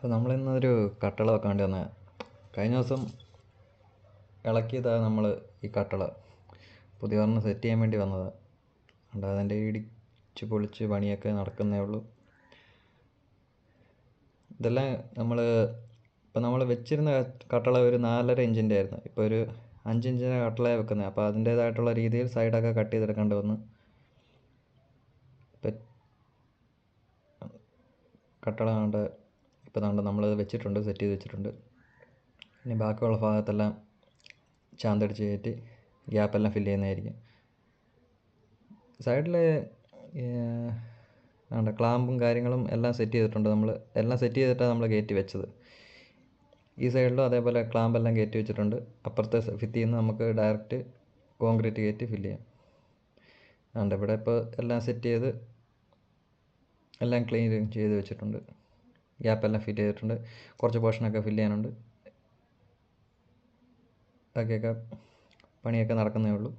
അപ്പോൾ നമ്മളിന്നൊരു കട്ടള വെക്കാൻ വേണ്ടി വന്നതാണ്. കഴിഞ്ഞ ദിവസം ഇളക്കിയതാണ് നമ്മൾ ഈ കട്ടള. പുതിയ ഒരെണ്ണം സെറ്റ് ചെയ്യാൻ വേണ്ടി വന്നതാണ്. അതുകൊണ്ട് അതിൻ്റെ ഇടിച്ച് പൊളിച്ച് പണിയൊക്കെ നടക്കുന്നേ ഉള്ളൂ. ഇതെല്ലാം നമ്മൾ വെച്ചിരുന്ന കട്ടള ഒരു 4.5 ഇഞ്ചിൻ്റെ ആയിരുന്നു. ഇപ്പോൾ ഒരു 5 ഇഞ്ചിൻ്റെ കട്ടളയാണ് വെക്കുന്നത്. അപ്പോൾ അതിൻ്റേതായിട്ടുള്ള രീതിയിൽ സൈഡൊക്കെ കട്ട് ചെയ്തെടുക്കേണ്ടി വന്നു. ഇപ്പം കട്ടള കൊണ്ട് ഇപ്പോൾ നമ്മൾ വെച്ചിട്ടുണ്ട്, സെറ്റ് ചെയ്ത് വെച്ചിട്ടുണ്ട്. ഇനി ബാക്കിയുള്ള ഭാഗത്തെല്ലാം ചാന്തടിച്ച് കയറ്റി ഗ്യാപ്പെല്ലാം ഫില്ല് ചെയ്യുന്നതായിരിക്കും. സൈഡിൽ ക്ലാമ്പും കാര്യങ്ങളും എല്ലാം സെറ്റ് ചെയ്തിട്ടുണ്ട്. എല്ലാം സെറ്റ് ചെയ്തിട്ടാണ് നമ്മൾ കയറ്റി വെച്ചത്. ഈ സൈഡിലും അതേപോലെ ക്ലാമ്പെല്ലാം കയറ്റി വെച്ചിട്ടുണ്ട്. അപ്പുറത്തെ ഭിത്തിയിൽ നിന്ന് നമുക്ക് ഡയറക്റ്റ് കോൺക്രീറ്റ് കയറ്റി ഫില്ല് ചെയ്യാം. അതുകൊണ്ട് ഇവിടെ ഇപ്പോൾ എല്ലാം സെറ്റ് ചെയ്ത് എല്ലാം ക്ലീൻ ചെയ്ത് വെച്ചിട്ടുണ്ട്. ഗ്യാപ്പെല്ലാം ഫില്ല് ചെയ്തിട്ടുണ്ട്. കുറച്ച് പോർഷനൊക്കെ ഫില്ല് ചെയ്യാനുണ്ട്. ബാക്കിയൊക്കെ പണിയൊക്കെ നടക്കുന്നേ ഉള്ളൂ.